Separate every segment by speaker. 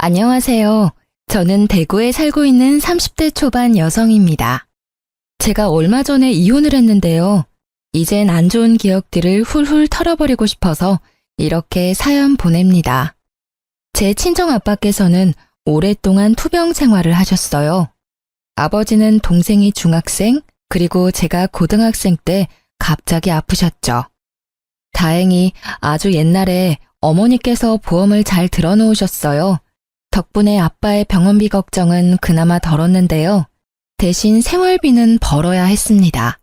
Speaker 1: 안녕하세요. 저는 대구에 살고 있는 30대 초반 여성입니다. 제가 얼마 전에 이혼을 했는데요. 이젠 안 좋은 기억들을 훌훌 털어버리고 싶어서 이렇게 사연 보냅니다. 제 친정 아빠께서는 오랫동안 투병 생활을 하셨어요. 아버지는 동생이 중학생, 그리고 제가 고등학생 때 갑자기 아프셨죠. 다행히 아주 옛날에 어머니께서 보험을 잘 들어놓으셨어요. 덕분에 아빠의 병원비 걱정은 그나마 덜었는데요. 대신 생활비는 벌어야 했습니다.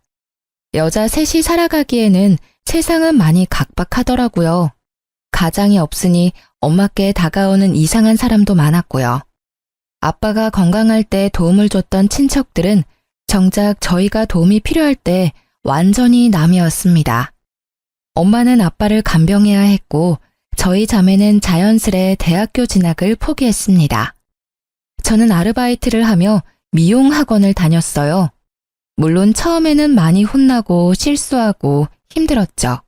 Speaker 1: 여자 셋이 살아가기에는 세상은 많이 각박하더라고요. 가장이 없으니 엄마께 다가오는 이상한 사람도 많았고요. 아빠가 건강할 때 도움을 줬던 친척들은 정작 저희가 도움이 필요할 때 완전히 남이었습니다. 엄마는 아빠를 간병해야 했고 저희 자매는 자연스레 대학교 진학을 포기했습니다. 저는 아르바이트를 하며 미용 학원을 다녔어요. 물론 처음에는 많이 혼나고 실수하고 힘들었죠.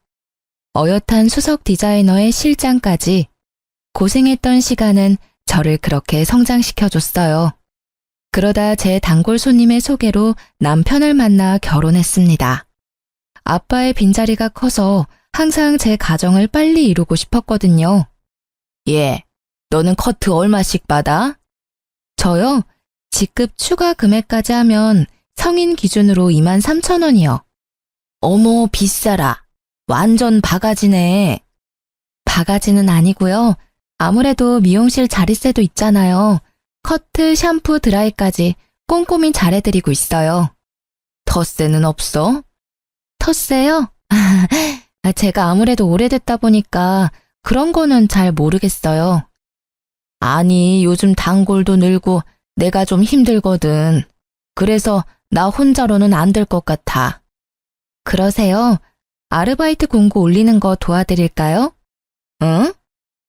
Speaker 1: 어엿한 수석 디자이너의 실장까지 고생했던 시간은 저를 그렇게 성장시켜줬어요. 그러다 제 단골 손님의 소개로 남편을 만나 결혼했습니다. 아빠의 빈자리가 커서 항상 제 가정을 빨리 이루고 싶었거든요. 예, 너는 커트 얼마씩 받아? 저요? 직급 추가 금액까지 하면 성인 기준으로 23,000원이요. 어머, 비싸라. 완전 바가지네. 바가지는 아니고요. 아무래도 미용실 자릿세도 있잖아요. 커트, 샴푸, 드라이까지 꼼꼼히 잘해드리고 있어요. 텃세는 없어? 텃세요? 제가 아무래도 오래됐다 보니까 그런 거는 잘 모르겠어요. 아니, 요즘 단골도 늘고 내가 좀 힘들거든. 그래서 나 혼자로는 안 될 것 같아. 그러세요? 아르바이트 공고 올리는 거 도와드릴까요? 응?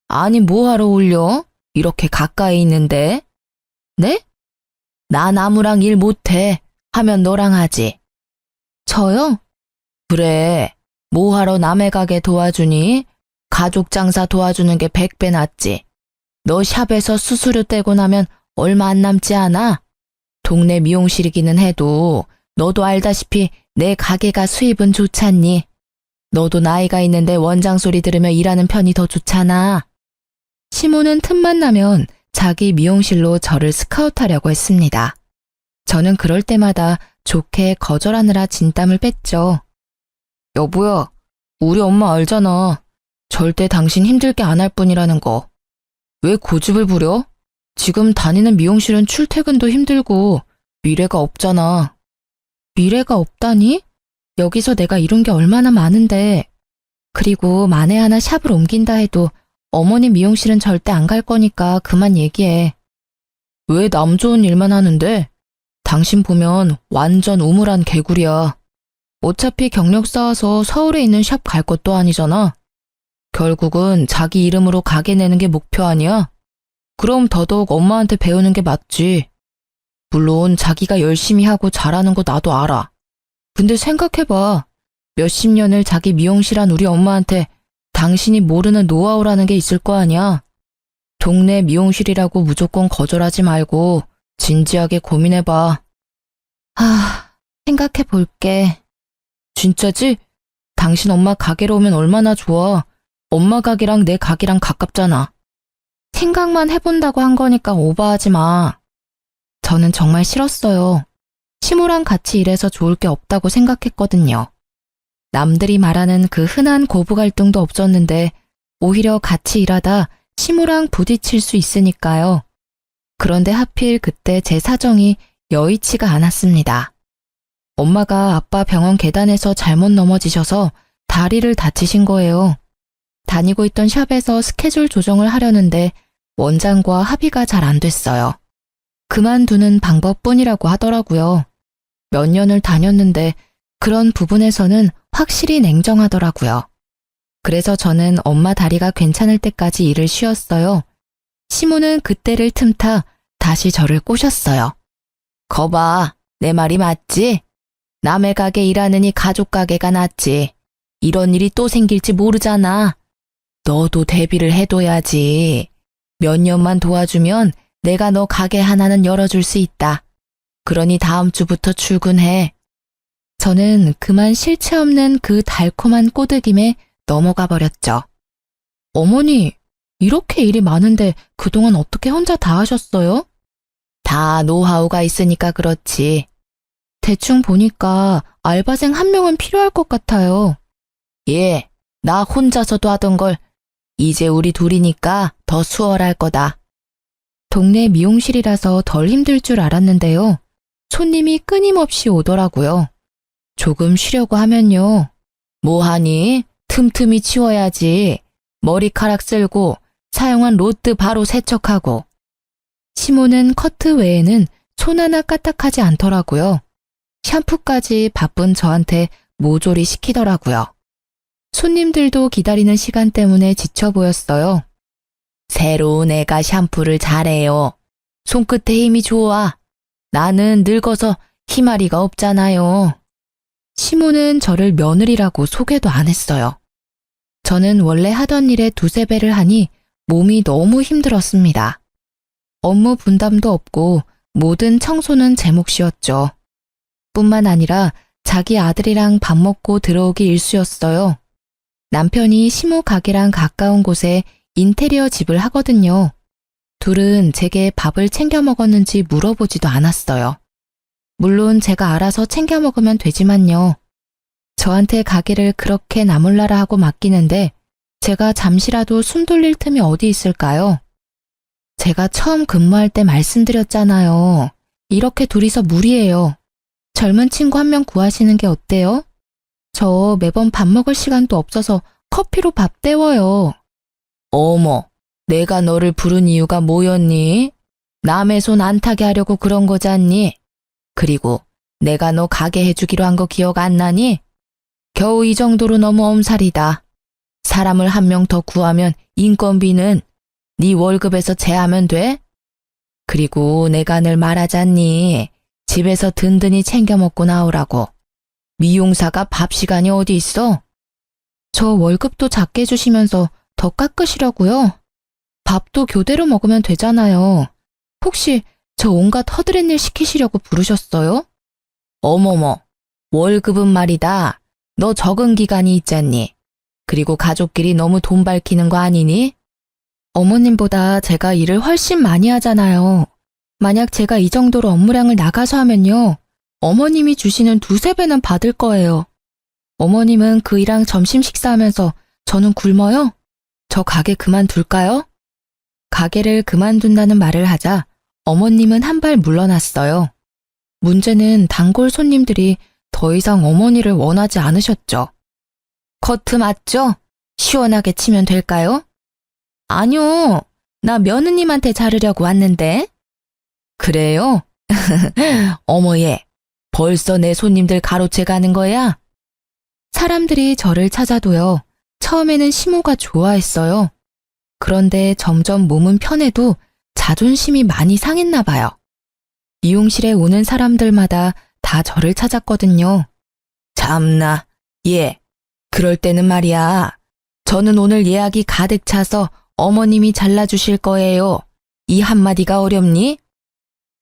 Speaker 1: 아니, 뭐하러 올려? 이렇게 가까이 있는데. 네? 난 아무랑 일 못해. 하면 너랑 하지. 저요? 그래. 뭐하러 남의 가게 도와주니? 가족 장사 도와주는 게 100배 낫지. 너 샵에서 수수료 떼고 나면 얼마 안 남지 않아? 동네 미용실이기는 해도 너도 알다시피 내 가게가 수입은 좋잖니. 너도 나이가 있는데 원장 소리 들으며 일하는 편이 더 좋잖아. 시모는 틈만 나면 자기 미용실로 저를 스카우트하려고 했습니다. 저는 그럴 때마다 좋게 거절하느라 진땀을 뺐죠. 여보야, 우리 엄마 알잖아. 절대 당신 힘들게 안 할 뿐이라는 거. 왜 고집을 부려? 지금 다니는 미용실은 출퇴근도 힘들고 미래가 없잖아. 미래가 없다니? 여기서 내가 이룬 게 얼마나 많은데. 그리고 만에 하나 샵을 옮긴다 해도 어머니 미용실은 절대 안 갈 거니까 그만 얘기해. 왜 남 좋은 일만 하는데? 당신 보면 완전 우물한 개구리야. 어차피 경력 쌓아서 서울에 있는 샵 갈 것도 아니잖아. 결국은 자기 이름으로 가게 내는 게 목표 아니야? 그럼 더더욱 엄마한테 배우는 게 맞지. 물론 자기가 열심히 하고 잘하는 거 나도 알아. 근데 생각해봐. 몇십 년을 자기 미용실 한 우리 엄마한테 당신이 모르는 노하우라는 게 있을 거 아니야. 동네 미용실이라고 무조건 거절하지 말고 진지하게 고민해봐. 생각해 볼게. 진짜지? 당신 엄마 가게로 오면 얼마나 좋아. 엄마 가게랑 내 가게랑 가깝잖아. 생각만 해본다고 한 거니까 오버하지 마. 저는 정말 싫었어요. 시모랑 같이 일해서 좋을 게 없다고 생각했거든요. 남들이 말하는 그 흔한 고부 갈등도 없었는데 오히려 같이 일하다 시모랑 부딪힐 수 있으니까요. 그런데 하필 그때 제 사정이 여의치가 않았습니다. 엄마가 아빠 병원 계단에서 잘못 넘어지셔서 다리를 다치신 거예요. 다니고 있던 샵에서 스케줄 조정을 하려는데 원장과 합의가 잘 안 됐어요. 그만두는 방법뿐이라고 하더라고요. 몇 년을 다녔는데 그런 부분에서는 확실히 냉정하더라고요. 그래서 저는 엄마 다리가 괜찮을 때까지 일을 쉬었어요. 시모는 그때를 틈타 다시 저를 꼬셨어요. 거봐, 내 말이 맞지? 남의 가게 일하느니 가족 가게가 낫지. 이런 일이 또 생길지 모르잖아. 너도 대비를 해둬야지. 몇 년만 도와주면 내가 너 가게 하나는 열어줄 수 있다. 그러니 다음 주부터 출근해. 저는 그만 실체 없는 그 달콤한 꼬드김에 넘어가 버렸죠. 어머니, 이렇게 일이 많은데 그동안 어떻게 혼자 다 하셨어요? 다 노하우가 있으니까 그렇지. 대충 보니까 알바생 한 명은 필요할 것 같아요. 예, 나 혼자서도 하던 걸 이제 우리 둘이니까 더 수월할 거다. 동네 미용실이라서 덜 힘들 줄 알았는데요. 손님이 끊임없이 오더라고요. 조금 쉬려고 하면요. 뭐하니? 틈틈이 치워야지. 머리카락 쓸고 사용한 로트 바로 세척하고. 시모는 커트 외에는 손 하나 까딱하지 않더라고요. 샴푸까지 바쁜 저한테 모조리 시키더라고요. 손님들도 기다리는 시간 때문에 지쳐 보였어요. 새로운 애가 샴푸를 잘해요. 손끝에 힘이 좋아. 나는 늙어서 희마리가 없잖아요. 시모는 저를 며느리라고 소개도 안 했어요. 저는 원래 하던 일에 두세 배를 하니 몸이 너무 힘들었습니다. 업무 분담도 없고 모든 청소는 제 몫이었죠. 뿐만 아니라 자기 아들이랑 밥 먹고 들어오기 일쑤였어요. 남편이 시모 가게랑 가까운 곳에 인테리어 집을 하거든요. 둘은 제게 밥을 챙겨 먹었는지 물어보지도 않았어요. 물론 제가 알아서 챙겨 먹으면 되지만요. 저한테 가게를 그렇게 나몰라라 하고 맡기는데 제가 잠시라도 숨 돌릴 틈이 어디 있을까요? 제가 처음 근무할 때 말씀드렸잖아요. 이렇게 둘이서 무리예요. 젊은 친구 한 명 구하시는 게 어때요? 저 매번 밥 먹을 시간도 없어서 커피로 밥 때워요. 어머, 내가 너를 부른 이유가 뭐였니? 남의 손 안 타게 하려고 그런 거잖니? 그리고 내가 너 가게 해주기로 한 거 기억 안 나니? 겨우 이 정도로 너무 엄살이다. 사람을 한 명 더 구하면 인건비는 네 월급에서 제하면 돼? 그리고 내가 늘 말하잖니. 집에서 든든히 챙겨 먹고 나오라고. 미용사가 밥 시간이 어디 있어? 저 월급도 작게 주시면서 더 깎으시려고요? 밥도 교대로 먹으면 되잖아요. 혹시 저 온갖 허드렛 일 시키시려고 부르셨어요? 어머머, 월급은 말이다. 너 적응 기간이 있잖니. 그리고 가족끼리 너무 돈 밝히는 거 아니니? 어머님보다 제가 일을 훨씬 많이 하잖아요. 만약 제가 이 정도로 업무량을 나가서 하면요. 어머님이 주시는 두세 배는 받을 거예요. 어머님은 그 일랑 점심 식사하면서 저는 굶어요? 저 가게 그만둘까요? 가게를 그만둔다는 말을 하자 어머님은 한 발 물러났어요. 문제는 단골 손님들이 더 이상 어머니를 원하지 않으셨죠. 커트 맞죠? 시원하게 치면 될까요? 아니요, 나 며느님한테 자르려고 왔는데. 그래요? 어머 얘, 벌써 내 손님들 가로채 가는 거야? 사람들이 저를 찾아도요. 처음에는 시모가 좋아했어요. 그런데 점점 몸은 편해도 자존심이 많이 상했나 봐요. 미용실에 오는 사람들마다 다 저를 찾았거든요. 참나, 예. 그럴 때는 말이야. 저는 오늘 예약이 가득 차서 어머님이 잘라주실 거예요. 이 한마디가 어렵니?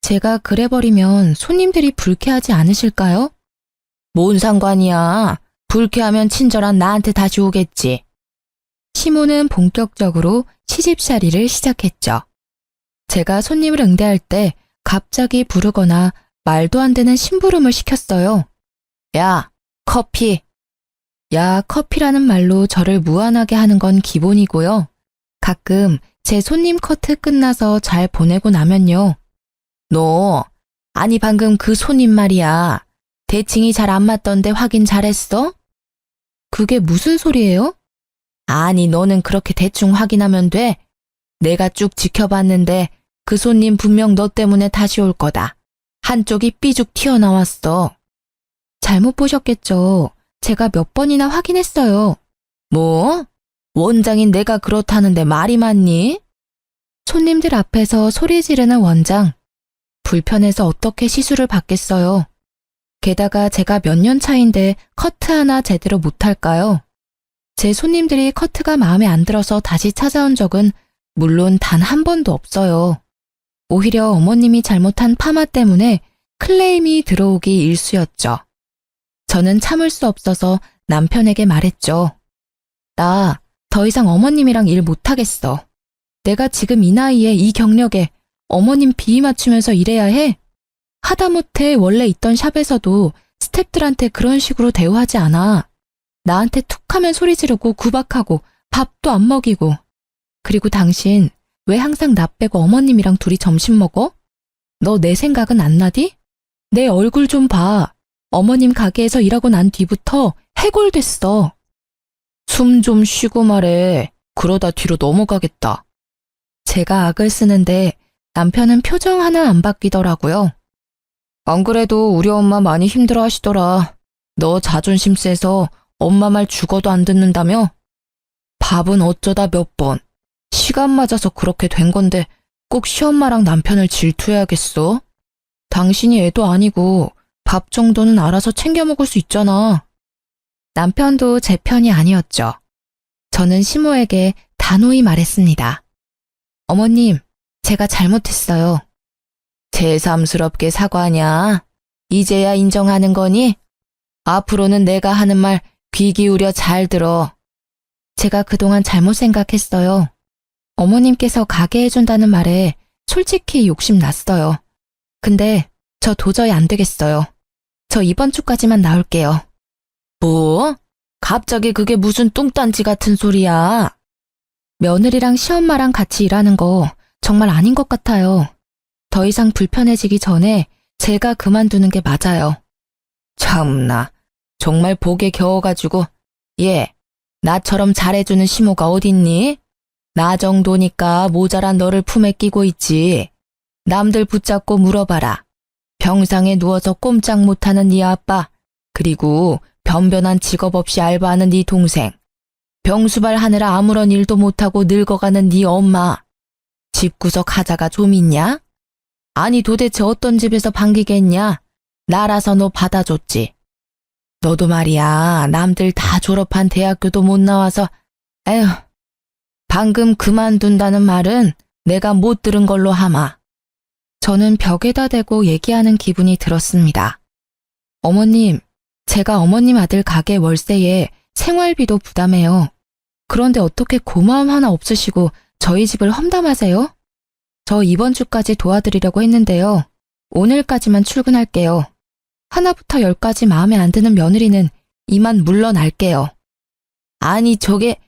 Speaker 1: 제가 그래버리면 손님들이 불쾌하지 않으실까요? 뭔 상관이야. 불쾌하면 친절한 나한테 다시 오겠지. 시모는 본격적으로 시집살이를 시작했죠. 제가 손님을 응대할 때 갑자기 부르거나 말도 안 되는 심부름을 시켰어요. 야, 커피. 야, 커피라는 말로 저를 무안하게 하는 건 기본이고요. 가끔 제 손님 커트 끝나서 잘 보내고 나면요. 너, 아니 방금 그 손님 말이야. 대칭이 잘 안 맞던데 확인 잘했어? 그게 무슨 소리예요? 아니 너는 그렇게 대충 확인하면 돼. 내가 쭉 지켜봤는데 그 손님 분명 너 때문에 다시 올 거다. 한쪽이 삐죽 튀어나왔어. 잘못 보셨겠죠. 제가 몇 번이나 확인했어요. 뭐? 원장인 내가 그렇다는데 말이 맞니? 손님들 앞에서 소리 지르는 원장. 불편해서 어떻게 시술을 받겠어요. 게다가 제가 몇 년 차인데 커트 하나 제대로 못할까요? 제 손님들이 커트가 마음에 안 들어서 다시 찾아온 적은 물론 단 한 번도 없어요. 오히려 어머님이 잘못한 파마 때문에 클레임이 들어오기 일쑤였죠. 저는 참을 수 없어서 남편에게 말했죠. 나 더 이상 어머님이랑 일 못하겠어. 내가 지금 이 나이에 이 경력에 어머님 비위 맞추면서 일해야 해? 하다못해 원래 있던 샵에서도 스태프들한테 그런 식으로 대우하지 않아. 나한테 툭하면 소리 지르고 구박하고 밥도 안 먹이고. 그리고 당신 왜 항상 나 빼고 어머님이랑 둘이 점심 먹어? 너 내 생각은 안 나디? 내 얼굴 좀 봐. 어머님 가게에서 일하고 난 뒤부터 해골됐어. 숨 좀 쉬고 말해. 그러다 뒤로 넘어가겠다. 제가 악을 쓰는데 남편은 표정 하나 안 바뀌더라고요. 안 그래도 우리 엄마 많이 힘들어 하시더라. 너 자존심 세서 엄마 말 죽어도 안 듣는다며? 밥은 어쩌다 몇 번. 시간 맞아서 그렇게 된 건데 꼭 시엄마랑 남편을 질투해야겠어? 당신이 애도 아니고 밥 정도는 알아서 챙겨 먹을 수 있잖아. 남편도 제 편이 아니었죠. 저는 시모에게 단호히 말했습니다. 어머님, 제가 잘못했어요. 새삼스럽게 사과하냐? 이제야 인정하는 거니? 앞으로는 내가 하는 말 귀 기울여 잘 들어. 제가 그동안 잘못 생각했어요. 어머님께서 가게 해준다는 말에 솔직히 욕심났어요. 근데 저 도저히 안 되겠어요. 저 이번 주까지만 나올게요. 뭐? 갑자기 그게 무슨 뚱딴지 같은 소리야? 며느리랑 시엄마랑 같이 일하는 거 정말 아닌 것 같아요. 더 이상 불편해지기 전에 제가 그만두는 게 맞아요. 참나, 정말 복에 겨워가지고. 얘, 나처럼 잘해주는 시모가 어딨니? 나 정도니까 모자란 너를 품에 끼고 있지. 남들 붙잡고 물어봐라. 병상에 누워서 꼼짝 못하는 네 아빠, 그리고 변변한 직업 없이 알바하는 네 동생, 병수발 하느라 아무런 일도 못하고 늙어가는 네 엄마. 집구석 하자가 좀 있냐? 아니 도대체 어떤 집에서 반기겠냐? 나라서 너 받아줬지. 너도 말이야, 남들 다 졸업한 대학교도 못 나와서. 에휴, 방금 그만둔다는 말은 내가 못 들은 걸로 하마. 저는 벽에다 대고 얘기하는 기분이 들었습니다. 어머님, 제가 어머님 아들 가게 월세에 생활비도 부담해요. 그런데 어떻게 고마움 하나 없으시고 저희 집을 험담하세요? 저 이번 주까지 도와드리려고 했는데요. 오늘까지만 출근할게요. 하나부터 열까지 마음에 안 드는 며느리는 이만 물러날게요. 아니 저게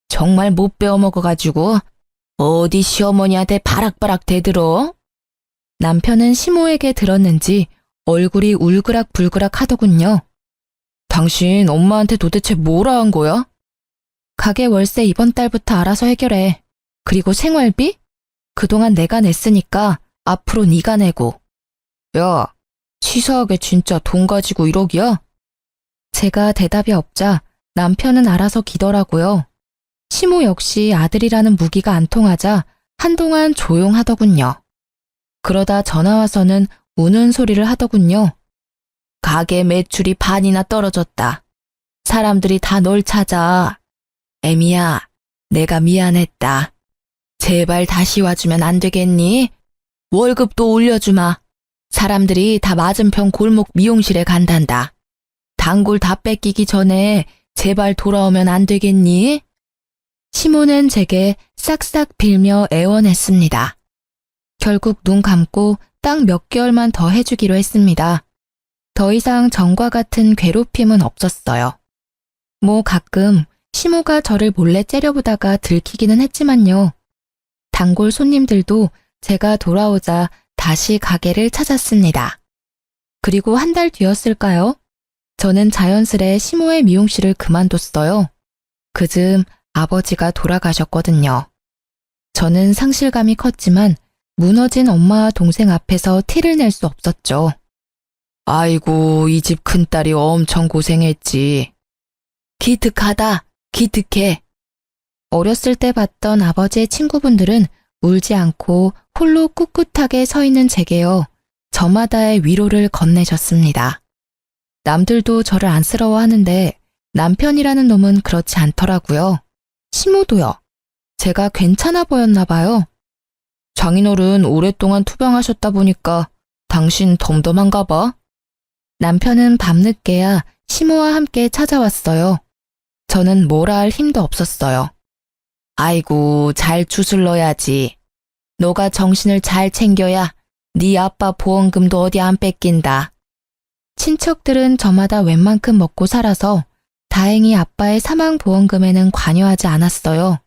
Speaker 1: 정말 못 배워먹어가지고 어디 시어머니한테 바락바락 대들어? 남편은 시모에게 들었는지 얼굴이 울그락불그락 하더군요. 당신 엄마한테 도대체 뭐라 한 거야? 가게 월세 이번 달부터 알아서 해결해. 그리고 생활비? 그동안 내가 냈으니까 앞으로 네가 내고. 야, 치사하게 진짜 돈 가지고 1억이야? 제가 대답이 없자 남편은 알아서 기더라고요. 시모 역시 아들이라는 무기가 안 통하자 한동안 조용하더군요. 그러다 전화 와서는 우는 소리를 하더군요. 가게 매출이 반이나 떨어졌다. 사람들이 다 널 찾아. 애미야, 내가 미안했다. 제발 다시 와주면 안 되겠니? 월급도 올려주마. 사람들이 다 맞은편 골목 미용실에 간단다. 단골 다 뺏기기 전에 제발 돌아오면 안 되겠니? 시모는 제게 싹싹 빌며 애원했습니다. 결국 눈 감고 딱 몇 개월만 더 해주기로 했습니다. 더 이상 전과 같은 괴롭힘은 없었어요. 뭐 가끔 시모가 저를 몰래 째려보다가 들키기는 했지만요. 단골 손님들도 제가 돌아오자 다시 가게를 찾았습니다. 그리고 한 달 뒤였을까요? 저는 자연스레 시모의 미용실을 그만뒀어요. 그즈음 아버지가 돌아가셨거든요. 저는 상실감이 컸지만 무너진 엄마와 동생 앞에서 티를 낼 수 없었죠. 아이고, 이 집 큰딸이 엄청 고생했지. 기특하다, 기특해. 어렸을 때 봤던 아버지의 친구분들은 울지 않고 홀로 꿋꿋하게 서 있는 제게요. 저마다의 위로를 건네셨습니다. 남들도 저를 안쓰러워하는데 남편이라는 놈은 그렇지 않더라고요. 시모도요. 제가 괜찮아 보였나 봐요. 장인어른 오랫동안 투병하셨다 보니까 당신 덤덤한가 봐. 남편은 밤늦게야 시모와 함께 찾아왔어요. 저는 뭐라 할 힘도 없었어요. 아이고, 잘 추슬러야지. 너가 정신을 잘 챙겨야 네 아빠 보험금도 어디 안 뺏긴다. 친척들은 저마다 웬만큼 먹고 살아서 다행히 아빠의 사망보험금에는 관여하지 않았어요.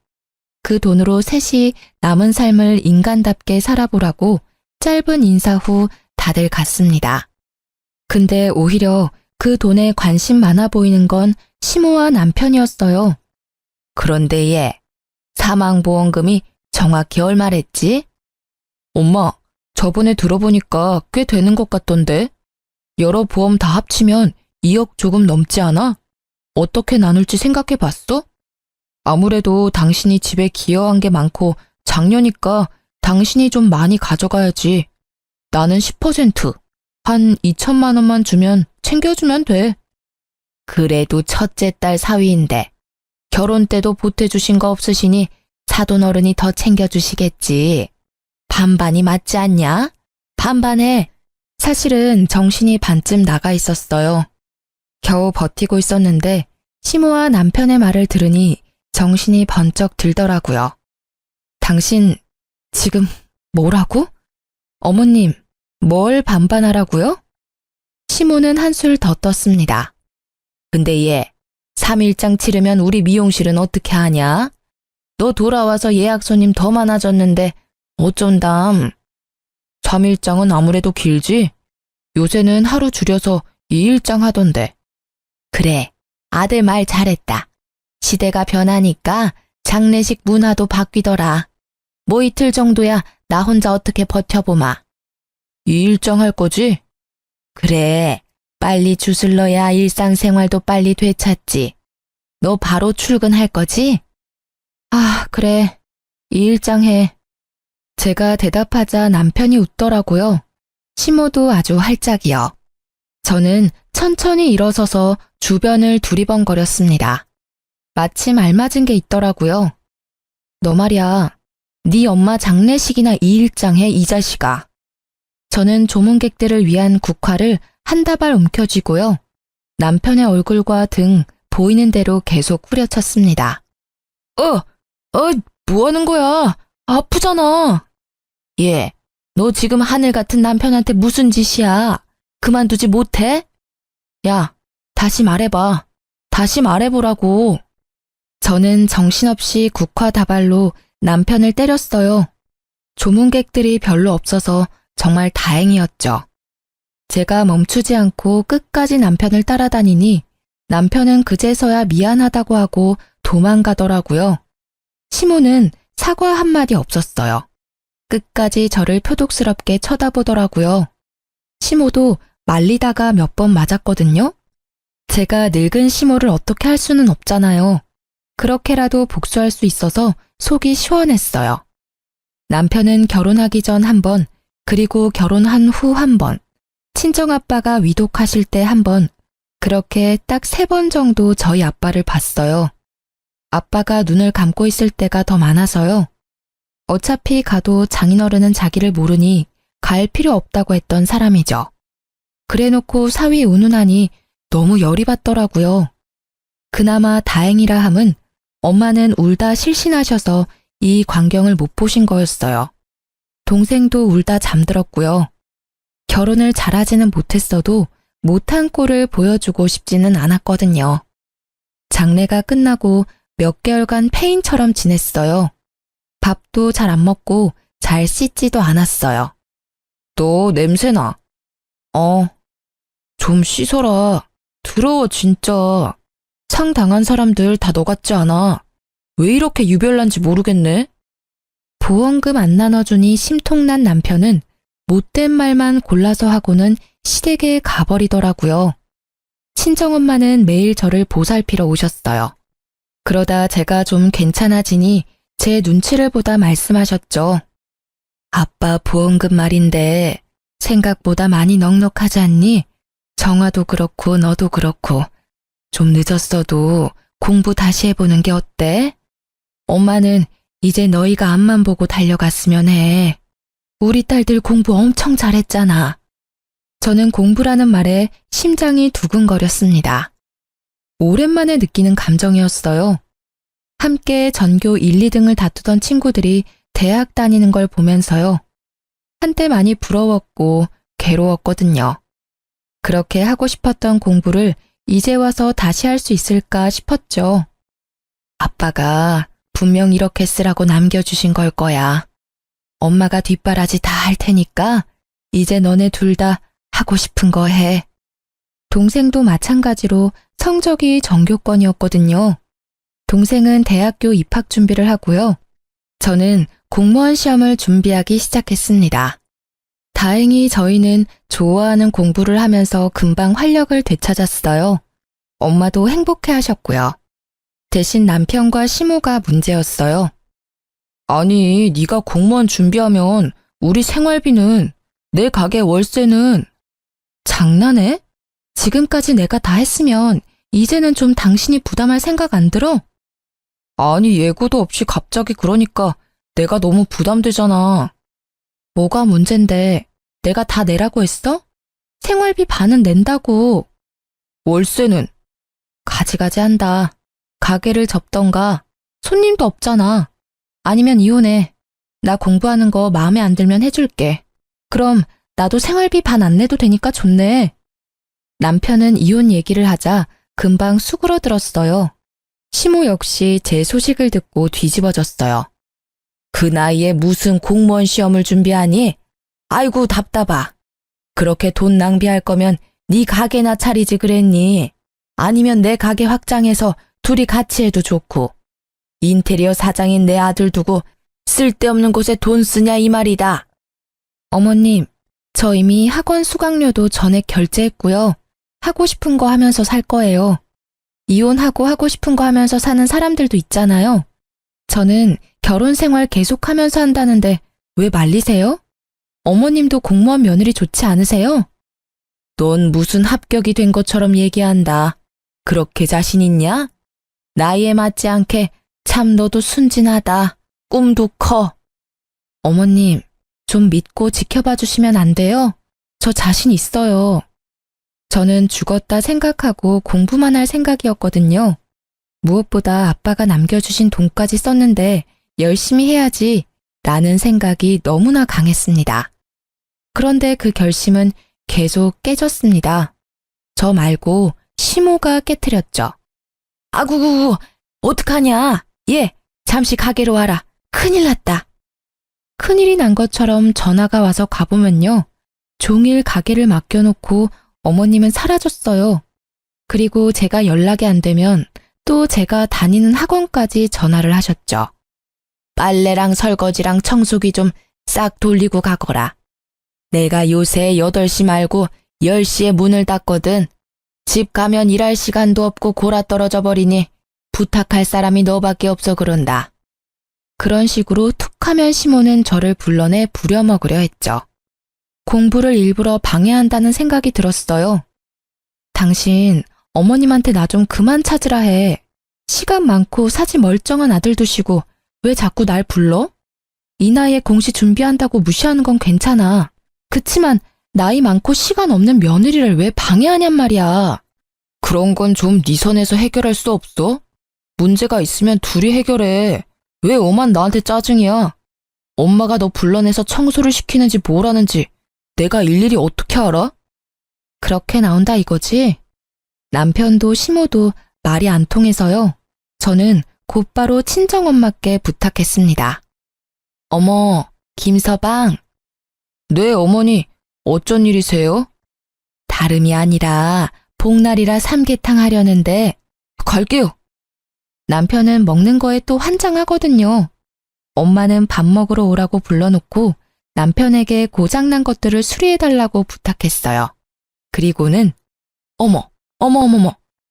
Speaker 1: 그 돈으로 셋이 남은 삶을 인간답게 살아보라고 짧은 인사 후 다들 갔습니다. 근데 오히려 그 돈에 관심 많아 보이는 건 시모와 남편이었어요. 그런데 얘, 사망보험금이 정확히 얼마랬지? 엄마, 저번에 들어보니까 꽤 되는 것 같던데? 여러 보험 다 합치면 2억 조금 넘지 않아? 어떻게 나눌지 생각해 봤어? 아무래도 당신이 집에 기여한 게 많고 장녀니까 당신이 좀 많이 가져가야지. 나는 10%, 한 2천만 원만 주면 챙겨주면 돼. 그래도 첫째 딸 사위인데 결혼 때도 보태주신 거 없으시니 사돈어른이 더 챙겨주시겠지. 반반이 맞지 않냐? 반반해. 사실은 정신이 반쯤 나가 있었어요. 겨우 버티고 있었는데 시모와 남편의 말을 들으니 정신이 번쩍 들더라고요. 당신 지금 뭐라고? 어머님, 뭘 반반하라고요? 시모는 한술 더 떴습니다. 근데 얘, 3일장 치르면 우리 미용실은 어떻게 하냐? 너 돌아와서 예약 손님 더 많아졌는데 어쩐담? 3일장은 아무래도 길지? 요새는 하루 줄여서 2일장 하던데. 그래, 아들 말 잘했다. 시대가 변하니까 장례식 문화도 바뀌더라. 뭐 이틀 정도야 나 혼자 어떻게 버텨보마. 2일장 할 거지? 그래, 빨리 주술러야 일상생활도 빨리 되찾지. 너 바로 출근할 거지? 아, 그래. 2일장 해. 제가 대답하자 남편이 웃더라고요. 시모도 아주 활짝이요. 저는 천천히 일어서서 주변을 두리번거렸습니다. 마침 알맞은 게 있더라고요. 너 말이야, 네 엄마 장례식이나 2일장 해, 이 자식아. 저는 조문객들을 위한 국화를 한 다발 움켜쥐고요. 남편의 얼굴과 등 보이는 대로 계속 후려쳤습니다. 뭐 하는 거야? 아프잖아. 얘, 너 지금 하늘 같은 남편한테 무슨 짓이야? 그만두지 못해? 야, 다시 말해봐. 다시 말해보라고. 저는 정신없이 국화 다발로 남편을 때렸어요. 조문객들이 별로 없어서 정말 다행이었죠. 제가 멈추지 않고 끝까지 남편을 따라다니니 남편은 그제서야 미안하다고 하고 도망가더라고요. 시모는 사과 한마디 없었어요. 끝까지 저를 표독스럽게 쳐다보더라고요. 시모도 말리다가 몇 번 맞았거든요. 제가 늙은 시모를 어떻게 할 수는 없잖아요. 그렇게라도 복수할 수 있어서 속이 시원했어요. 남편은 결혼하기 전 한 번, 그리고 결혼한 후 한 번, 친정아빠가 위독하실 때 한 번, 그렇게 딱 3번 정도 저희 아빠를 봤어요. 아빠가 눈을 감고 있을 때가 더 많아서요. 어차피 가도 장인어른은 자기를 모르니 갈 필요 없다고 했던 사람이죠. 그래놓고 사위 운운하니 너무 열이 받더라고요. 그나마 다행이라 함은 엄마는 울다 실신하셔서 이 광경을 못 보신 거였어요. 동생도 울다 잠들었고요. 결혼을 잘하지는 못했어도 못한 꼴을 보여주고 싶지는 않았거든요. 장례가 끝나고 몇 개월간 폐인처럼 지냈어요. 밥도 잘 안 먹고 잘 씻지도 않았어요. 너 냄새나. 좀 씻어라. 더러워 진짜. 상 당한 사람들 다 너 같지 않아. 왜 이렇게 유별난지 모르겠네. 보험금 안 나눠주니 심통난 남편은 못된 말만 골라서 하고는 시댁에 가버리더라고요. 친정엄마는 매일 저를 보살피러 오셨어요. 그러다 제가 좀 괜찮아지니 제 눈치를 보다 말씀하셨죠. 아빠 보험금 말인데 생각보다 많이 넉넉하지 않니? 정화도 그렇고 너도 그렇고 좀 늦었어도 공부 다시 해보는 게 어때? 엄마는 이제 너희가 앞만 보고 달려갔으면 해. 우리 딸들 공부 엄청 잘했잖아. 저는 공부라는 말에 심장이 두근거렸습니다. 오랜만에 느끼는 감정이었어요. 함께 전교 1, 2등을 다투던 친구들이 대학 다니는 걸 보면서요. 한때 많이 부러웠고 괴로웠거든요. 그렇게 하고 싶었던 공부를 이제 와서 다시 할 수 있을까 싶었죠. 아빠가 분명 이렇게 쓰라고 남겨주신 걸 거야. 엄마가 뒷바라지 다 할 테니까 이제 너네 둘 다 하고 싶은 거 해. 동생도 마찬가지로 성적이 전교권이었거든요. 동생은 대학교 입학 준비를 하고요. 저는 공무원 시험을 준비하기 시작했습니다. 다행히 저희는 좋아하는 공부를 하면서 금방 활력을 되찾았어요. 엄마도 행복해 하셨고요. 대신 남편과 시모가 문제였어요. 아니, 네가 공무원 준비하면 우리 생활비는, 내 가게 월세는. 장난해? 지금까지 내가 다 했으면 이제는 좀 당신이 부담할 생각 안 들어? 아니, 예고도 없이 갑자기 그러니까 내가 너무 부담되잖아. 뭐가 문젠데? 내가 다 내라고 했어? 생활비 반은 낸다고. 월세는? 가지가지 한다. 가게를 접던가. 손님도 없잖아. 아니면 이혼해. 나 공부하는 거 마음에 안 들면 해줄게. 그럼 나도 생활비 반 안 내도 되니까 좋네. 남편은 이혼 얘기를 하자 금방 수그러들었어요. 시모 역시 제 소식을 듣고 뒤집어졌어요. 그 나이에 무슨 공무원 시험을 준비하니? 아이고 답답하. 그렇게 돈 낭비할 거면 네 가게나 차리지 그랬니? 아니면 내 가게 확장해서 둘이 같이 해도 좋고. 인테리어 사장인 내 아들 두고 쓸데없는 곳에 돈 쓰냐 이 말이다. 어머님, 저 이미 학원 수강료도 전액 결제했고요. 하고 싶은 거 하면서 살 거예요. 이혼하고 하고 싶은 거 하면서 사는 사람들도 있잖아요. 저는 결혼 생활 계속하면서 한다는데 왜 말리세요? 어머님도 공무원 며느리 좋지 않으세요? 넌 무슨 합격이 된 것처럼 얘기한다. 그렇게 자신 있냐? 나이에 맞지 않게 참 너도 순진하다. 꿈도 커. 어머님, 좀 믿고 지켜봐 주시면 안 돼요? 저 자신 있어요. 저는 죽었다 생각하고 공부만 할 생각이었거든요. 무엇보다 아빠가 남겨주신 돈까지 썼는데 열심히 해야지 라는 생각이 너무나 강했습니다. 그런데 그 결심은 계속 깨졌습니다. 저 말고 시모가 깨트렸죠. 아구구, 어떡하냐? 얘, 잠시 가게로 와라. 큰일 났다. 큰일이 난 것처럼 전화가 와서 가보면요. 종일 가게를 맡겨놓고 어머님은 사라졌어요. 그리고 제가 연락이 안 되면 또 제가 다니는 학원까지 전화를 하셨죠. 빨래랑 설거지랑 청소기 좀 싹 돌리고 가거라. 내가 요새 8시 말고 10시에 문을 닫거든. 집 가면 일할 시간도 없고 골아 떨어져 버리니 부탁할 사람이 너밖에 없어 그런다. 그런 식으로 툭하면 시모는 저를 불러내 부려먹으려 했죠. 공부를 일부러 방해한다는 생각이 들었어요. 당신 어머님한테 나 좀 그만 찾으라 해. 시간 많고 사지 멀쩡한 아들 두시고 왜 자꾸 날 불러? 이 나이에 공시 준비한다고 무시하는 건 괜찮아. 그치만 나이 많고 시간 없는 며느리를 왜 방해하냔 말이야. 그런 건 좀 네 선에서 해결할 수 없어? 문제가 있으면 둘이 해결해. 왜 엄만 나한테 짜증이야? 엄마가 너 불러내서 청소를 시키는지 뭘 하는지 내가 일일이 어떻게 알아? 그렇게 나온다 이거지? 남편도 시모도 말이 안 통해서요. 저는 곧바로 친정엄마께 부탁했습니다. 어머, 김서방. 네, 어머니. 어쩐 일이세요? 다름이 아니라 복날이라 삼계탕 하려는데 갈게요. 남편은 먹는 거에 또 환장하거든요. 엄마는 밥 먹으러 오라고 불러놓고 남편에게 고장난 것들을 수리해달라고 부탁했어요. 그리고는 어머,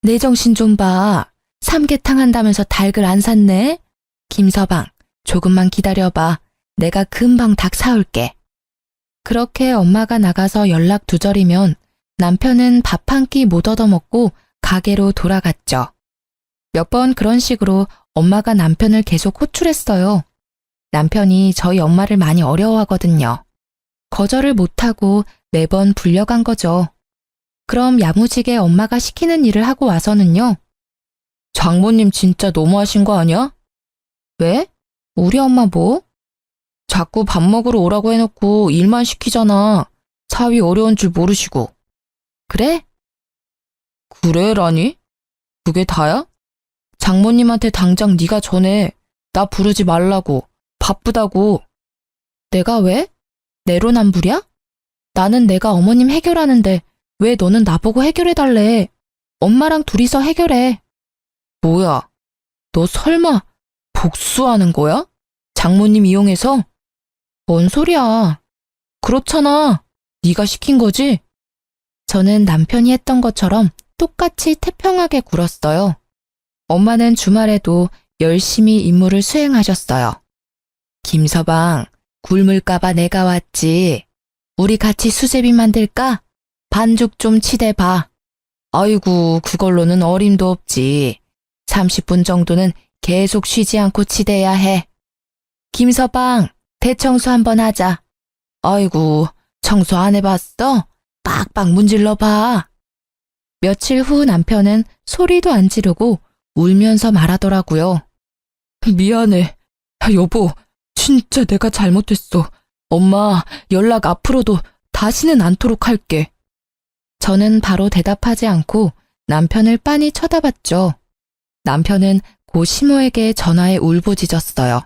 Speaker 1: 내 정신 좀 봐. 삼계탕 한다면서 닭을 안 샀네? 김서방, 조금만 기다려봐. 내가 금방 닭 사올게. 그렇게 엄마가 나가서 연락 두절이면 남편은 밥 한 끼 못 얻어먹고 가게로 돌아갔죠. 몇 번 그런 식으로 엄마가 남편을 계속 호출했어요. 남편이 저희 엄마를 많이 어려워하거든요. 거절을 못하고 매번 불려간 거죠. 그럼 야무지게 엄마가 시키는 일을 하고 와서는요. 장모님 진짜 너무하신 거 아니야? 왜? 우리 엄마 뭐? 자꾸 밥 먹으러 오라고 해놓고 일만 시키잖아. 사위 어려운 줄 모르시고. 그래? 그래라니? 그게 다야? 장모님한테 당장 네가 전해. 나 부르지 말라고. 바쁘다고. 내가 왜? 내로남불이야? 나는 내가 어머님 해결하는데 왜 너는 나보고 해결해달래? 엄마랑 둘이서 해결해. 뭐야? 너 설마 복수하는 거야? 장모님 이용해서? 뭔 소리야? 그렇잖아. 네가 시킨 거지? 저는 남편이 했던 것처럼 똑같이 태평하게 굴었어요. 엄마는 주말에도 열심히 임무를 수행하셨어요. 김서방, 굶을까봐 내가 왔지. 우리 같이 수제비 만들까? 반죽 좀 치대봐. 아이고, 그걸로는 어림도 없지. 30분 정도는 계속 쉬지 않고 치대야 해. 김서방, 대청소 한번 하자. 아이고, 청소 안 해봤어? 빡빡 문질러 봐. 며칠 후 남편은 소리도 안 지르고 울면서 말하더라고요. 미안해. 여보, 진짜 내가 잘못했어. 엄마, 연락 앞으로도 다시는 않도록 할게. 저는 바로 대답하지 않고 남편을 빤히 쳐다봤죠. 남편은 고 시모에게 전화해 울부짖었어요.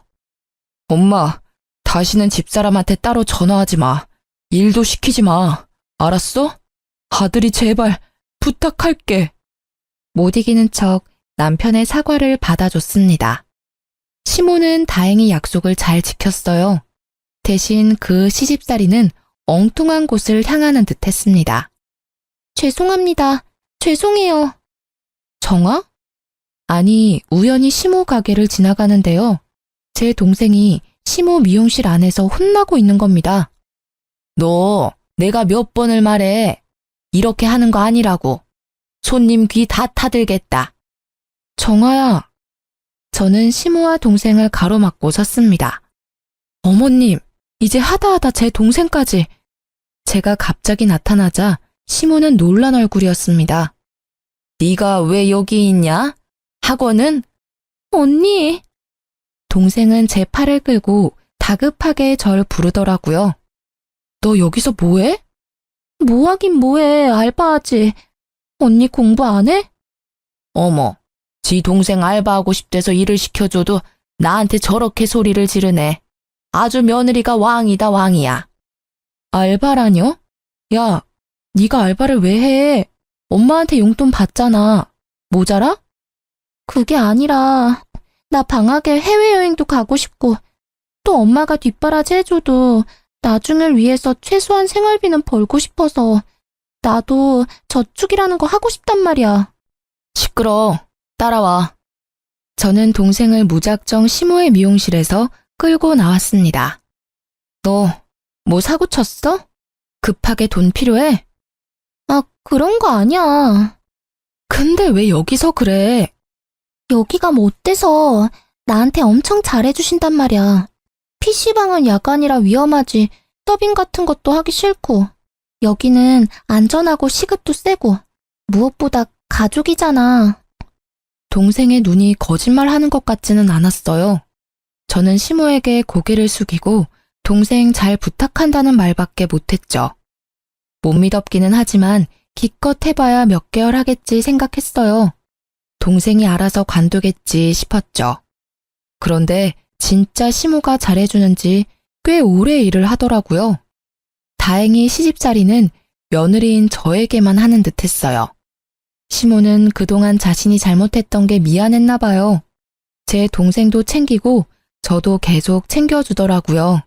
Speaker 1: 엄마, 다시는 집사람한테 따로 전화하지 마. 일도 시키지 마. 알았어? 아들이 제발 부탁할게. 못 이기는 척 남편의 사과를 받아줬습니다. 시모는 다행히 약속을 잘 지켰어요. 대신 그 시집살이는 엉뚱한 곳을 향하는 듯 했습니다. 죄송합니다. 죄송해요. 정아? 아니, 우연히 시모 가게를 지나가는데요. 제 동생이 시모 미용실 안에서 혼나고 있는 겁니다. 너, 내가 몇 번을 말해. 이렇게 하는 거 아니라고. 손님 귀 다 타들겠다. 정아야. 저는 시모와 동생을 가로막고 섰습니다. 어머님, 이제 하다하다 제 동생까지. 제가 갑자기 나타나자 시모는 놀란 얼굴이었습니다. 네가 왜 여기 있냐? 학원은? 언니. 동생은 제 팔을 끌고 다급하게 절 부르더라고요. 너 여기서 뭐해? 뭐하긴 뭐해, 알바하지. 언니 공부 안 해? 어머, 지 동생 알바하고 싶대서 일을 시켜줘도 나한테 저렇게 소리를 지르네. 아주 며느리가 왕이다, 왕이야. 알바라뇨? 야, 네가 알바를 왜 해? 엄마한테 용돈 받잖아. 모자라? 그게 아니라 나 방학에 해외여행도 가고 싶고 또 엄마가 뒷바라지 해줘도 나중을 위해서 최소한 생활비는 벌고 싶어서 나도 저축이라는 거 하고 싶단 말이야. 시끄러. 따라와. 저는 동생을 무작정 시모의 미용실에서 끌고 나왔습니다. 너 뭐 사고 쳤어? 급하게 돈 필요해? 아, 그런 거 아니야. 근데 왜 여기서 그래? 여기가 뭐 어때서 나한테 엄청 잘해주신단 말이야. PC방은 야간이라 위험하지 서빙 같은 것도 하기 싫고 여기는 안전하고 시급도 세고 무엇보다 가족이잖아. 동생의 눈이 거짓말하는 것 같지는 않았어요. 저는 시모에게 고개를 숙이고 동생 잘 부탁한다는 말밖에 못했죠. 못 믿었기는 하지만 기껏 해봐야 몇 개월 하겠지 생각했어요. 동생이 알아서 관두겠지 싶었죠. 그런데 진짜 시모가 잘해주는지 꽤 오래 일을 하더라고요. 다행히 시집살이는 며느리인 저에게만 하는 듯 했어요. 시모는 그동안 자신이 잘못했던 게 미안했나 봐요. 제 동생도 챙기고 저도 계속 챙겨주더라고요.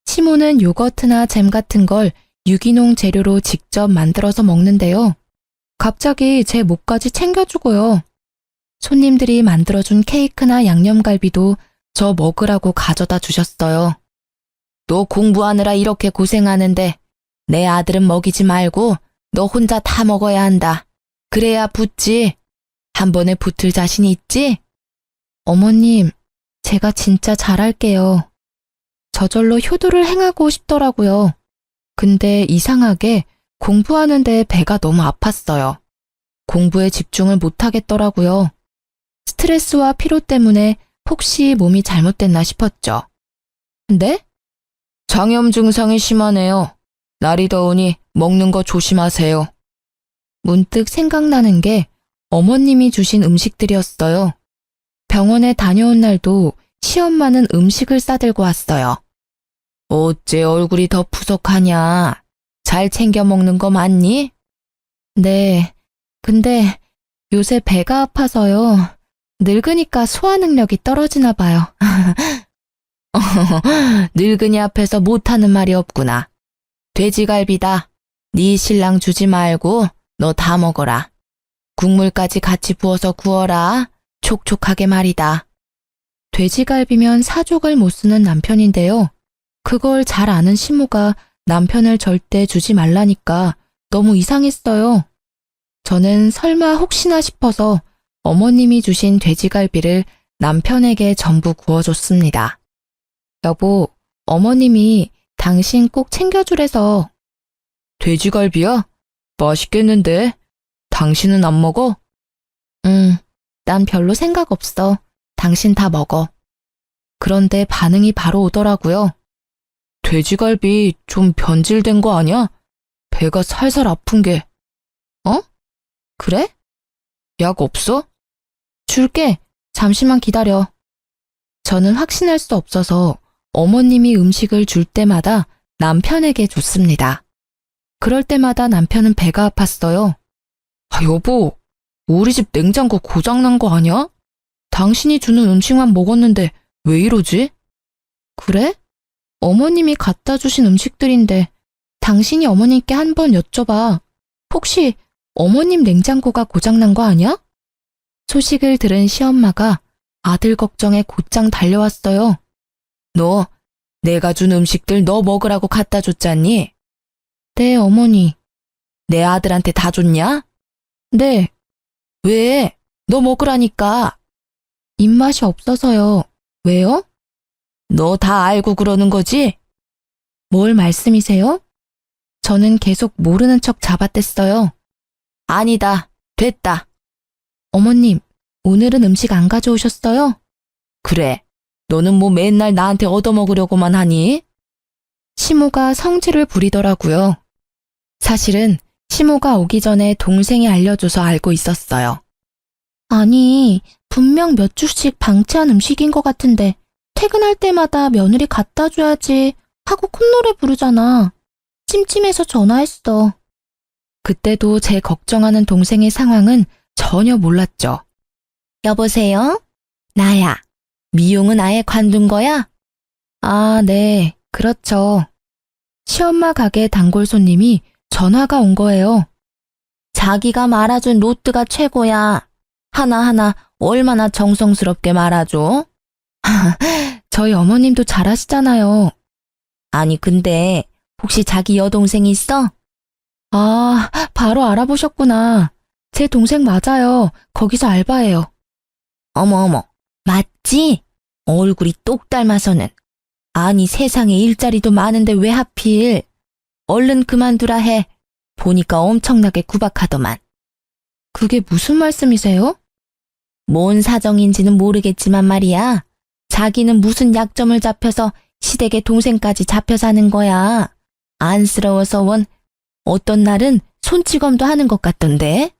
Speaker 1: 시모는 요거트나 잼 같은 걸 유기농 재료로 직접 만들어서 먹는데요. 갑자기 제 목까지 챙겨주고요. 손님들이 만들어준 케이크나 양념갈비도 저 먹으라고 가져다 주셨어요. 너 공부하느라 이렇게 고생하는데 내 아들은 먹이지 말고 너 혼자 다 먹어야 한다. 그래야 붙지. 한 번에 붙을 자신이 있지? 어머님, 제가 진짜 잘할게요. 저절로 효도를 행하고 싶더라고요. 근데 이상하게 공부하는데 배가 너무 아팠어요. 공부에 집중을 못하겠더라고요. 스트레스와 피로 때문에 혹시 몸이 잘못됐나 싶었죠. 네? 장염 증상이 심하네요. 날이 더우니 먹는 거 조심하세요. 문득 생각나는 게 어머님이 주신 음식들이었어요. 병원에 다녀온 날도 시엄마는 음식을 싸들고 왔어요. 어째 얼굴이 더 푸석하냐? 잘 챙겨 먹는 거 맞니? 네, 근데 요새 배가 아파서요. 늙으니까 소화 능력이 떨어지나 봐요. 늙은이 앞에서 못하는 말이 없구나. 돼지갈비다. 네 신랑 주지 말고 너 다 먹어라. 국물까지 같이 부어서 구워라. 촉촉하게 말이다. 돼지갈비면 사족을 못 쓰는 남편인데요. 그걸 잘 아는 시모가 남편을 절대 주지 말라니까 너무 이상했어요. 저는 설마 혹시나 싶어서 어머님이 주신 돼지갈비를 남편에게 전부 구워줬습니다. 여보, 어머님이 당신 꼭 챙겨주래서. 돼지갈비야? 맛있겠는데? 당신은 안 먹어? 난 별로 생각 없어. 당신 다 먹어. 그런데 반응이 바로 오더라고요. 돼지갈비 좀 변질된 거 아니야? 배가 살살 아픈 게. 어? 그래? 약 없어? 줄게. 잠시만 기다려. 저는 확신할 수 없어서 어머님이 음식을 줄 때마다 남편에게 줬습니다. 그럴 때마다 남편은 배가 아팠어요. 아, 여보, 우리 집 냉장고 고장난 거 아니야? 당신이 주는 음식만 먹었는데 왜 이러지? 그래? 어머님이 갖다 주신 음식들인데 당신이 어머님께 한번 여쭤봐. 혹시 어머님 냉장고가 고장난 거 아니야? 소식을 들은 시엄마가 아들 걱정에 곧장 달려왔어요. 너 내가 준 음식들 너 먹으라고 갖다 줬잖니? 네, 어머니. 내 아들한테 다 줬냐? 네. 왜? 너 먹으라니까. 입맛이 없어서요. 왜요? 너 다 알고 그러는 거지? 뭘 말씀이세요? 저는 계속 모르는 척 잡아댔어요. 아니다. 됐다. 어머님, 오늘은 음식 안 가져오셨어요? 그래. 너는 뭐 맨날 나한테 얻어먹으려고만 하니? 시모가 성질을 부리더라고요. 사실은 시모가 오기 전에 동생이 알려줘서 알고 있었어요. 아니, 분명 몇 주씩 방치한 음식인 것 같은데 퇴근할 때마다 며느리 갖다 줘야지 하고 콧노래 부르잖아. 찜찜해서 전화했어. 그때도 제 걱정하는 동생의 상황은 전혀 몰랐죠. 여보세요? 나야. 미용은 아예 관둔 거야? 아, 네. 그렇죠. 시엄마 가게 단골 손님이 전화가 온 거예요. 자기가 말아준 로트가 최고야. 하나하나 얼마나 정성스럽게 말아줘? 저희 어머님도 잘하시잖아요. 아니, 근데 혹시 자기 여동생 있어? 아, 바로 알아보셨구나. 제 동생 맞아요. 거기서 알바해요. 어머, 맞지? 얼굴이 똑 닮아서는. 아니, 세상에 일자리도 많은데 왜 하필? 얼른 그만두라 해. 보니까 엄청나게 구박하더만. 그게 무슨 말씀이세요? 뭔 사정인지는 모르겠지만 말이야. 자기는 무슨 약점을 잡혀서 시댁의 동생까지 잡혀 사는 거야. 안쓰러워서 원 어떤 날은 손찌검도 하는 것 같던데.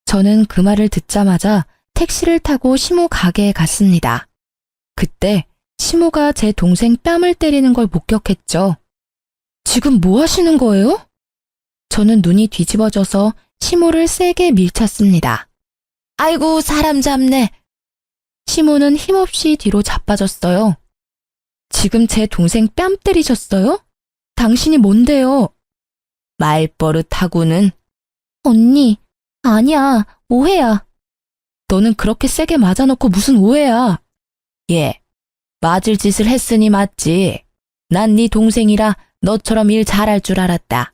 Speaker 1: 저는 그 말을 듣자마자 택시를 타고 시모 가게에 갔습니다. 그때 시모가 제 동생 뺨을 때리는 걸 목격했죠. 지금 뭐 하시는 거예요? 저는 눈이 뒤집어져서 시모를 세게 밀쳤습니다. 아이고, 사람 잡네. 시모는 힘없이 뒤로 자빠졌어요. 지금 제 동생 뺨 때리셨어요? 당신이 뭔데요? 말버릇하고는. 언니, 아니야, 오해야. 너는 그렇게 세게 맞아놓고 무슨 오해야? 예, 맞을 짓을 했으니 맞지. 난 네 동생이라 너처럼 일 잘할 줄 알았다.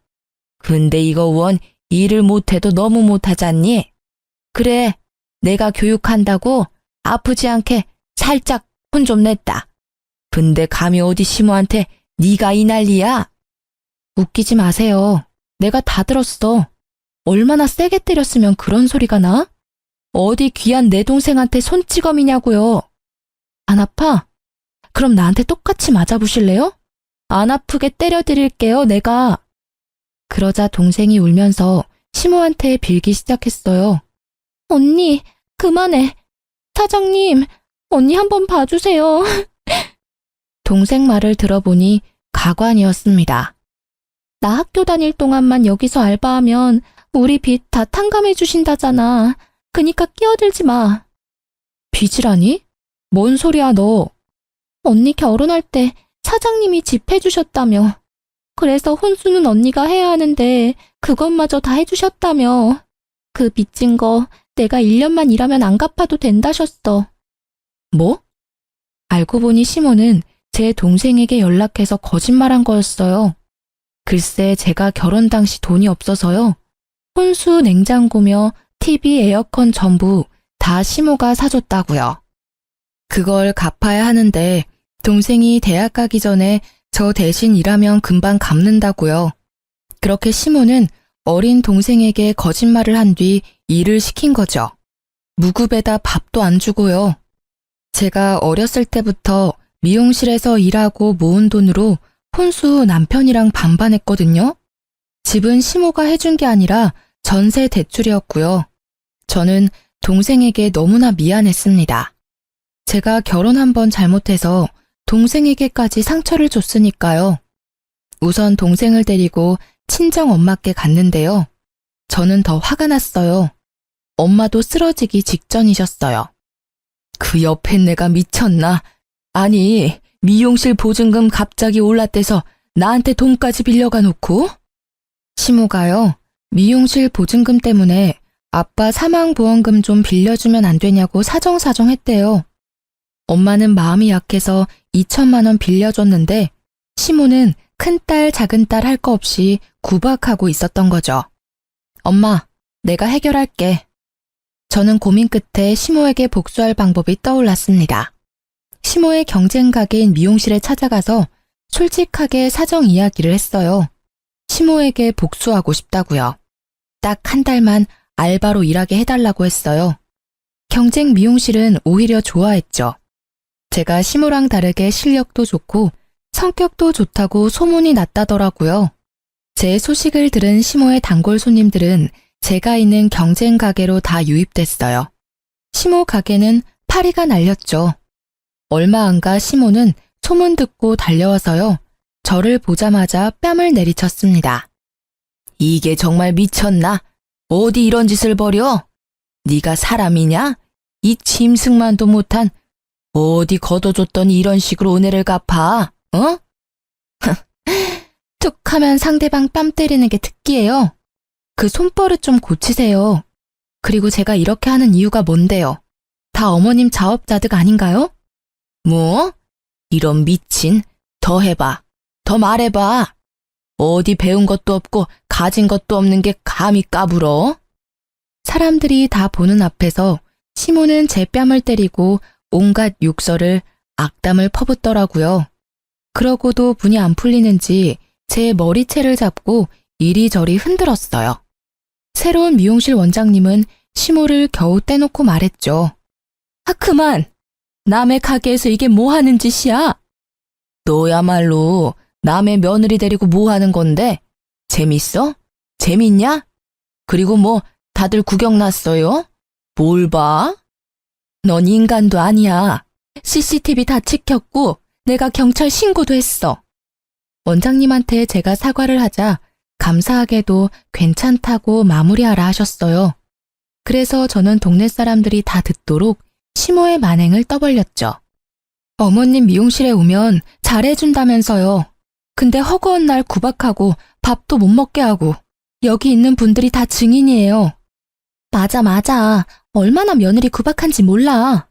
Speaker 1: 근데 이거 원 일을 못해도 너무 못하잖니? 그래, 내가 교육한다고 아프지 않게 살짝 혼 좀 냈다. 근데 감히 어디 시모한테 네가 이 난리야? 웃기지 마세요. 내가 다 들었어. 얼마나 세게 때렸으면 그런 소리가 나? 어디 귀한 내 동생한테 손찌검이냐고요. 안 아파? 그럼 나한테 똑같이 맞아보실래요? 안 아프게 때려드릴게요, 내가. 그러자 동생이 울면서 시모한테 빌기 시작했어요. 언니, 그만해. 사장님, 언니 한번 봐주세요. 동생 말을 들어보니 가관이었습니다. 나 학교 다닐 동안만 여기서 알바하면 우리 빚 다 탕감해 주신다잖아. 그니까 끼어들지 마. 빚이라니? 뭔 소리야 너. 언니 결혼할 때 사장님이 집 해주셨다며. 그래서 혼수는 언니가 해야 하는데 그것마저 다 해주셨다며. 그 빚진 거 내가 1년만 일하면 안 갚아도 된다셨어. 뭐? 알고 보니 시모는 제 동생에게 연락해서 거짓말한 거였어요. 글쎄 제가 결혼 당시 돈이 없어서요. 혼수, 냉장고며 TV, 에어컨 전부 다 시모가 사줬다고요. 그걸 갚아야 하는데 동생이 대학 가기 전에 저 대신 일하면 금방 갚는다고요. 그렇게 시모는 어린 동생에게 거짓말을 한 뒤 일을 시킨 거죠. 무급에다 밥도 안 주고요. 제가 어렸을 때부터 미용실에서 일하고 모은 돈으로 혼수 남편이랑 반반했거든요. 집은 시모가 해준 게 아니라 전세 대출이었고요. 저는 동생에게 너무나 미안했습니다. 제가 결혼 한 번 잘못해서 동생에게까지 상처를 줬으니까요. 우선 동생을 데리고 친정 엄마께 갔는데요. 저는 더 화가 났어요. 엄마도 쓰러지기 직전이셨어요. 그 옆에 내가 미쳤나? 아니, 미용실 보증금 갑자기 올랐대서 나한테 돈까지 빌려가 놓고? 시모가요, 미용실 보증금 때문에 아빠 사망보험금 좀 빌려주면 안 되냐고 사정사정 했대요. 엄마는 마음이 약해서 2천만 원 빌려줬는데 시모는 큰딸 작은딸 할 거 없이 구박하고 있었던 거죠. 엄마, 내가 해결할게. 저는 고민 끝에 시모에게 복수할 방법이 떠올랐습니다. 시모의 경쟁 가게인 미용실에 찾아가서 솔직하게 사정 이야기를 했어요. 시모에게 복수하고 싶다고요. 딱 한 달만 알바로 일하게 해달라고 했어요. 경쟁 미용실은 오히려 좋아했죠. 제가 시모랑 다르게 실력도 좋고 성격도 좋다고 소문이 났다더라고요. 제 소식을 들은 시모의 단골 손님들은 제가 있는 경쟁 가게로 다 유입됐어요. 시모 가게는 파리가 날렸죠. 얼마 안 가 시모는 소문 듣고 달려와서요. 저를 보자마자 뺨을 내리쳤습니다. 이게 정말 미쳤나? 어디 이런 짓을 벌여? 네가 사람이냐? 이 짐승만도 못한 어디 걷어줬더니 이런 식으로 은혜를 갚아? 어? 툭 하면 상대방 뺨 때리는 게 특기예요. 그 손버릇 좀 고치세요. 그리고 제가 이렇게 하는 이유가 뭔데요? 다 어머님 자업자득 아닌가요? 뭐? 이런 미친, 더 해봐. 더 말해봐. 어디 배운 것도 없고 가진 것도 없는 게 감히 까불어? 사람들이 다 보는 앞에서 시모는 제 뺨을 때리고 온갖 욕설을 악담을 퍼붓더라고요. 그러고도 분이 안 풀리는지 제 머리채를 잡고 이리저리 흔들었어요. 새로운 미용실 원장님은 시모를 겨우 떼놓고 말했죠. 아, 그만! 남의 가게에서 이게 뭐 하는 짓이야? 너야말로 남의 며느리 데리고 뭐 하는 건데? 재밌어? 재밌냐? 그리고 뭐 다들 구경 났어요? 뭘 봐? 넌 인간도 아니야. CCTV 다 찍혔고 내가 경찰 신고도 했어. 원장님한테 제가 사과를 하자 감사하게도 괜찮다고 마무리하라 하셨어요. 그래서 저는 동네 사람들이 다 듣도록 시모의 만행을 떠벌렸죠. 어머님 미용실에 오면 잘해준다면서요. 근데 허구한 날 구박하고 밥도 못 먹게 하고 여기 있는 분들이 다 증인이에요. 맞아. 얼마나 며느리 구박한지 몰라.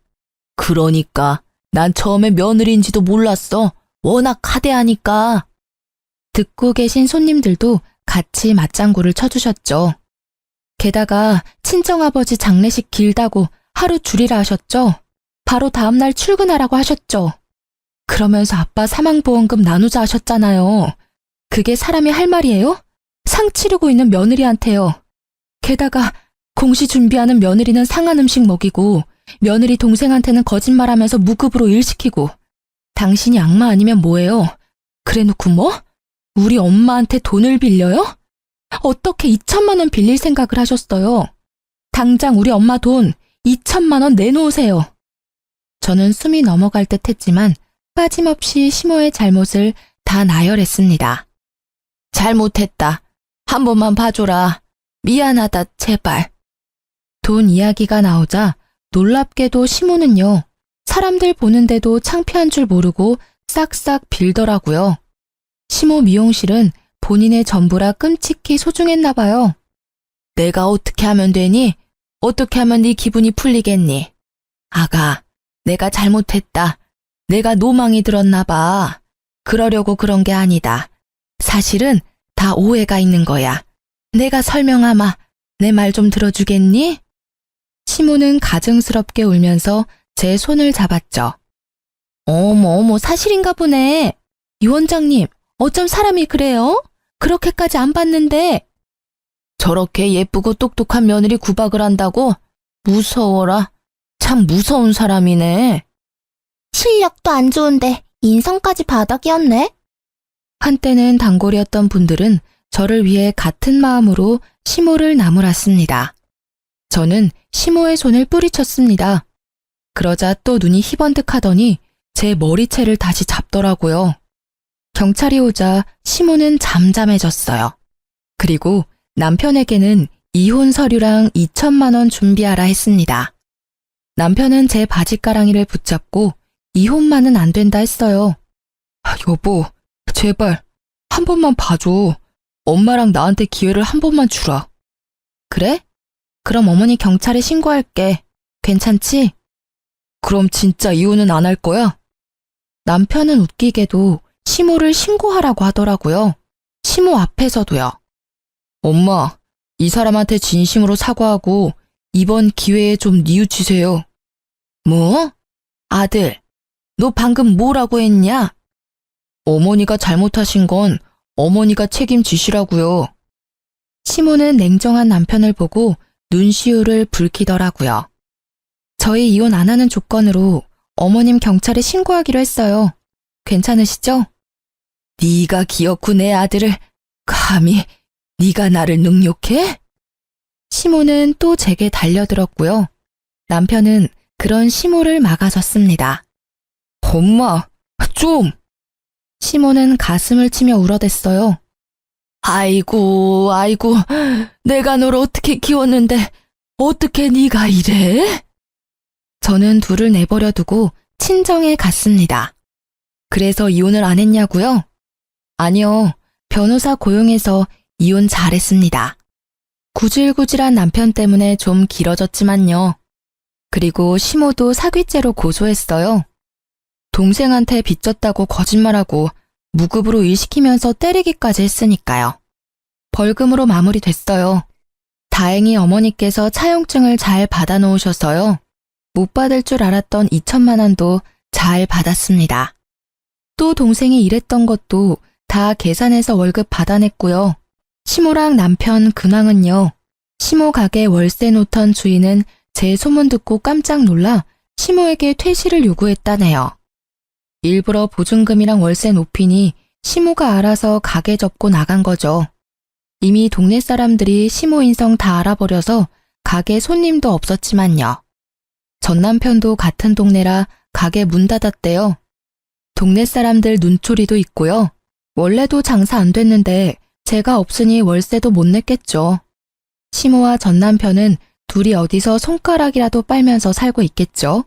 Speaker 1: 그러니까 난 처음에 며느리인지도 몰랐어. 워낙 하대하니까. 듣고 계신 손님들도 같이 맞장구를 쳐주셨죠. 게다가 친정아버지 장례식 길다고 하루 줄이라 하셨죠. 바로 다음날 출근하라고 하셨죠. 그러면서 아빠 사망보험금 나누자 하셨잖아요. 그게 사람이 할 말이에요? 상 치르고 있는 며느리한테요. 게다가 공시 준비하는 며느리는 상한 음식 먹이고 며느리 동생한테는 거짓말하면서 무급으로 일 시키고 당신이 악마 아니면 뭐예요? 그래놓고 뭐? 우리 엄마한테 돈을 빌려요? 어떻게 2천만 원 빌릴 생각을 하셨어요? 당장 우리 엄마 돈 2천만 원 내놓으세요. 저는 숨이 넘어갈 듯 했지만 빠짐없이 시모의 잘못을 다 나열했습니다. 잘못했다. 한 번만 봐줘라. 미안하다, 제발. 돈 이야기가 나오자 놀랍게도 시모는요, 사람들 보는데도 창피한 줄 모르고 싹싹 빌더라고요. 시모 미용실은 본인의 전부라 끔찍히 소중했나 봐요. 내가 어떻게 하면 되니? 어떻게 하면 네 기분이 풀리겠니? 아가, 내가 잘못했다. 내가 노망이 들었나 봐. 그러려고 그런 게 아니다. 사실은 다 오해가 있는 거야. 내가 설명하마. 내 말 좀 들어주겠니? 시모는 가증스럽게 울면서 제 손을 잡았죠. 어머, 사실인가 보네. 이 원장님, 어쩜 사람이 그래요? 그렇게까지 안 봤는데. 저렇게 예쁘고 똑똑한 며느리 구박을 한다고? 무서워라. 참 무서운 사람이네.
Speaker 2: 실력도 안 좋은데 인성까지 바닥이었네.
Speaker 1: 한때는 단골이었던 분들은 저를 위해 같은 마음으로 시모를 나무랐습니다. 저는 시모의 손을 뿌리쳤습니다. 그러자 또 눈이 희번득하더니 제 머리채를 다시 잡더라고요. 경찰이 오자 시모는 잠잠해졌어요. 그리고 남편에게는 이혼 서류랑 2천만 원 준비하라 했습니다. 남편은 제 바지가랑이를 붙잡고 이혼만은 안 된다 했어요. 여보, 제발 한 번만 봐줘. 엄마랑 나한테 기회를 한 번만 주라. 그래? 그럼 어머니 경찰에 신고할게. 괜찮지? 그럼 진짜 이혼은 안 할 거야? 남편은 웃기게도 시모를 신고하라고 하더라고요. 시모 앞에서도요. 엄마, 이 사람한테 진심으로 사과하고 이번 기회에 좀 뉘우치세요. 뭐? 아들, 너 방금 뭐라고 했냐? 어머니가 잘못하신 건 어머니가 책임지시라고요. 시모는 냉정한 남편을 보고 눈시울을 붉히더라고요. 저희 이혼 안 하는 조건으로 어머님 경찰에 신고하기로 했어요. 괜찮으시죠? 네가 기어코 내 아들을 감히 네가 나를 능욕해? 시모는 또 제게 달려들었고요. 남편은 그런 시모를 막아섰습니다. 엄마, 좀! 시모는 가슴을 치며 울어댔어요. 아이고, 내가 널 어떻게 키웠는데 어떻게 네가 이래? 저는 둘을 내버려 두고 친정에 갔습니다. 그래서 이혼을 안 했냐고요? 아니요, 변호사 고용해서 이혼 잘했습니다. 구질구질한 남편 때문에 좀 길어졌지만요. 그리고 시모도 사귀죄로 고소했어요. 동생한테 빚졌다고 거짓말하고 무급으로 일 시키면서 때리기까지 했으니까요. 벌금으로 마무리됐어요. 다행히 어머니께서 차용증을 잘 받아놓으셔서요. 못 받을 줄 알았던 2천만 원도 잘 받았습니다. 또 동생이 일했던 것도 다 계산해서 월급 받아냈고요. 시모랑 남편 근황은요. 시모 가게 월세 놓던 주인은 제 소문 듣고 깜짝 놀라 시모에게 퇴실을 요구했다네요. 일부러 보증금이랑 월세 높이니 시모가 알아서 가게 접고 나간 거죠. 이미 동네 사람들이 시모 인성 다 알아버려서 가게 손님도 없었지만요. 전 남편도 같은 동네라 가게 문 닫았대요. 동네 사람들 눈초리도 있고요. 원래도 장사 안 됐는데 제가 없으니 월세도 못 냈겠죠. 시모와 전 남편은 둘이 어디서 손가락이라도 빨면서 살고 있겠죠.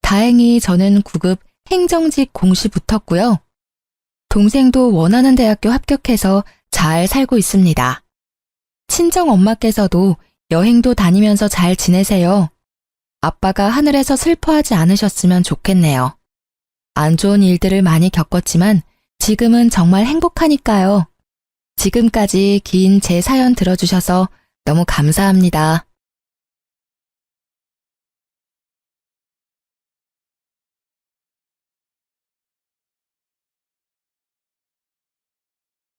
Speaker 1: 다행히 저는 9급 행정직 공시 붙었고요. 동생도 원하는 대학교 합격해서 잘 살고 있습니다. 친정 엄마께서도 여행도 다니면서 잘 지내세요. 아빠가 하늘에서 슬퍼하지 않으셨으면 좋겠네요. 안 좋은 일들을 많이 겪었지만 지금은 정말 행복하니까요. 지금까지 긴 제 사연 들어주셔서 너무 감사합니다.